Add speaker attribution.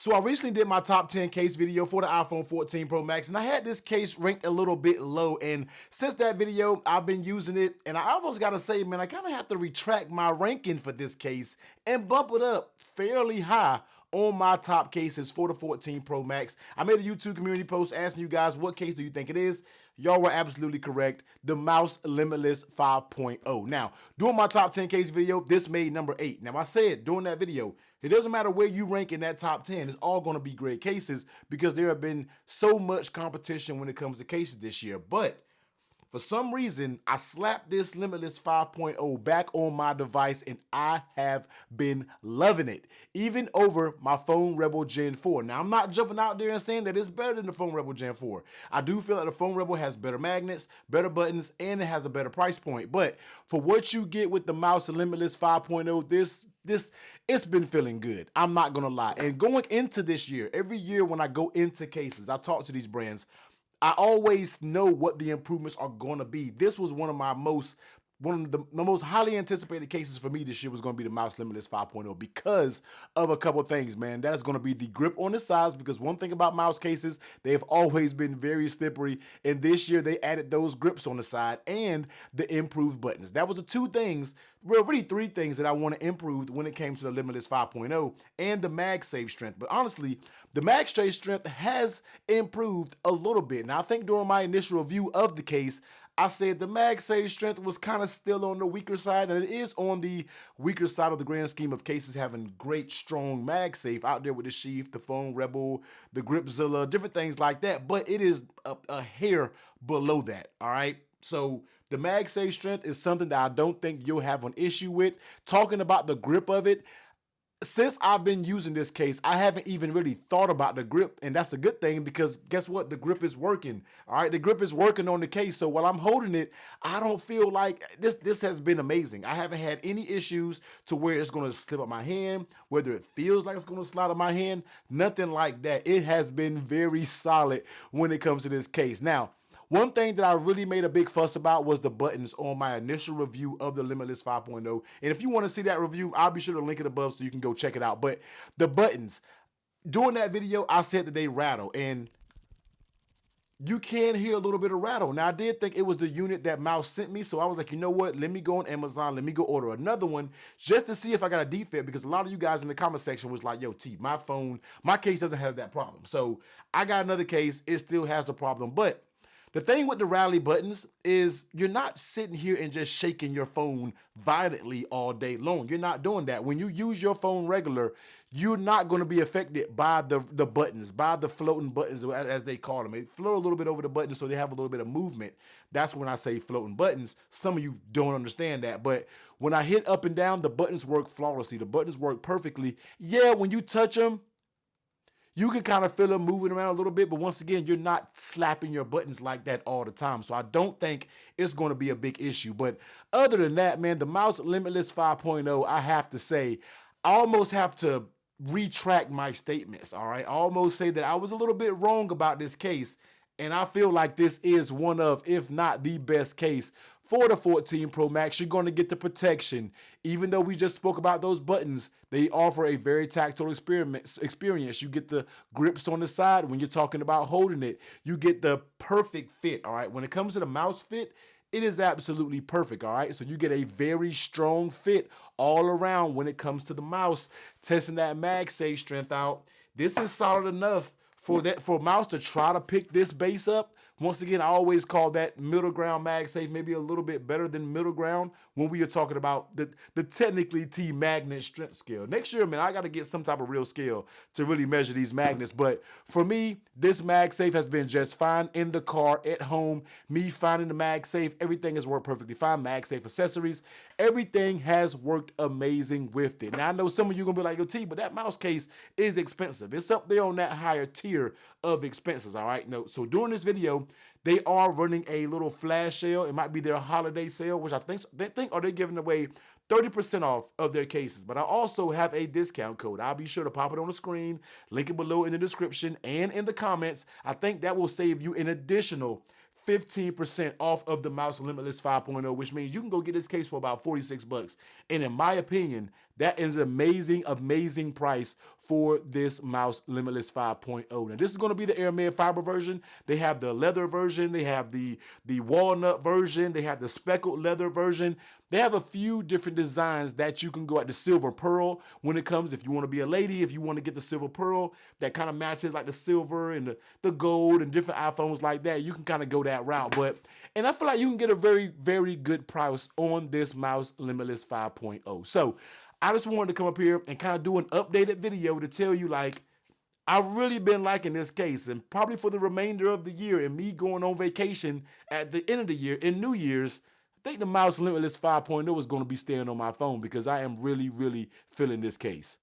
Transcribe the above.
Speaker 1: So I recently did my top 10 case video for the iPhone 14 Pro Max, and I had this case ranked a little bit low. And since that video, I've been using it, and I almost gotta say, man, I kind of have to retract my ranking for this case and bump it up fairly high on my top cases for the 14 Pro Max. I made a YouTube community post asking you guys, what case do you think it is? Y'all were absolutely correct. The Mous Limitless 5.0. Now, doing my top 10 case video, this made number 8. Now, I said during that video, it doesn't matter where you rank in that top 10. It's all going to be great cases because there have been so much competition when it comes to cases this year. But for some reason, I slapped this Limitless 5.0 back on my device, and I have been loving it, even over my Phone Rebel Gen 4. Now, I'm not jumping out there and saying that it's better than the Phone Rebel Gen 4. I do feel like the Phone Rebel has better magnets, better buttons, and it has a better price point. But for what you get with the Mous Limitless 5.0, it's been feeling good. I'm not going to lie. And going into this year, every year when I go into cases, I talk to these brands, I always know what the improvements are going to be. This was one of the most highly anticipated cases for me this year was going to be the Mous Limitless 5.0 because of a couple things, man. That is going to be the grip on the sides, because one thing about mouse cases, they've always been very slippery, and this year they added those grips on the side and the improved buttons. That was the two things, well, really three things that I want to improve when it came to the Limitless 5.0 and the MagSafe strength. But honestly, the MagSafe strength has improved a little bit. Now, I think during my initial review of the case, I said the MagSafe strength was kind of still on the weaker side, and it is on the weaker side of the grand scheme of cases having great, strong MagSafe out there with the Sheath, the Phone Rebel, the Gripzilla, different things like that, but it is a hair below that, all right? So the MagSafe strength is something that I don't think you'll have an issue with. Talking about the grip of it, since I've been using this case, I haven't even really thought about the grip, and that's a good thing because guess what? The grip is working. All right, the grip is working on the case. So while I'm holding it, I don't feel like this has been amazing. I haven't had any issues to where it's going to slip out my hand, whether it feels like it's going to slide out my hand, nothing like that. It has been very solid when it comes to this case. Now, one thing that I really made a big fuss about was the buttons on my initial review of the Limitless 5.0. And if you want to see that review, I'll be sure to link it above so you can go check it out. But the buttons, during that video, I said that they rattle, and you can hear a little bit of rattle. Now, I did think it was the unit that Mous sent me, so I was like, you know what? Let me go on Amazon. Let me go order another one just to see if I got a defect, because a lot of you guys in the comment section was like, yo, T, my case doesn't have that problem. So I got another case. It still has the problem, but the thing with the rally buttons is you're not sitting here and just shaking your phone violently all day long. You're not doing that. When you use your phone regular, you're not going to be affected by the buttons, by the floating buttons, as they call them. They float a little bit over the buttons so they have a little bit of movement. That's when I say floating buttons. Some of you don't understand that. But when I hit up and down, the buttons work flawlessly. The buttons work perfectly. Yeah, when you touch them, you can kind of feel them moving around a little bit, but once again, you're not slapping your buttons like that all the time. So I don't think it's going to be a big issue. But other than that, man, the Mous Limitless 5.0, I have to say, I almost have to retract my statements, all right? I almost say that I was a little bit wrong about this case, and I feel like this is one of, if not the best case for the 14 Pro Max. You're going to get the protection. Even though we just spoke about those buttons, they offer a very tactile experience. You get the grips on the side when you're talking about holding it. You get the perfect fit, all right? When it comes to the mouse fit, it is absolutely perfect, all right? So you get a very strong fit all around when it comes to the mouse. Testing that MagSafe strength out, this is solid enough for Mous to try to pick this base up. Once again, I always call that middle ground MagSafe maybe a little bit better than middle ground when we are talking about the technically T magnet strength scale. Next year, man, I got to get some type of real scale to really measure these magnets. But for me, this MagSafe has been just fine in the car, at home. Me finding the MagSafe, everything has worked perfectly fine. MagSafe accessories, everything has worked amazing with it. Now, I know some of you are going to be like, yo, T, but that mouse case is expensive. It's up there on that higher tier of expenses, all right? No, so during this video, they are running a little flash sale. It might be their holiday sale, which they're giving away 30% off of their cases. But I also have a discount code. I'll be sure to pop it on the screen, link it below in the description and in the comments. I think that will save you an additional 15% off of the Mous Limitless 5.0, which means you can go get this case for about 46 bucks. And in my opinion, That is an amazing, amazing price for this Mous Limitless 5.0. Now, this is going to be the aramid fiber version. They have the leather version. They have the walnut version. They have the speckled leather version. They have a few different designs that you can go at. The silver pearl when it comes, if you want to be a lady, if you want to get the silver pearl that kind of matches like the silver and the gold and different iPhones like that, you can kind of go that route. And I feel like you can get a very, very good price on this Mous Limitless 5.0. So I just wanted to come up here and kind of do an updated video to tell you, like, I've really been liking this case, and probably for the remainder of the year and me going on vacation at the end of the year in New Year's, I think the Mous Limitless 5.0 is going to be staying on my phone because I am really, really feeling this case.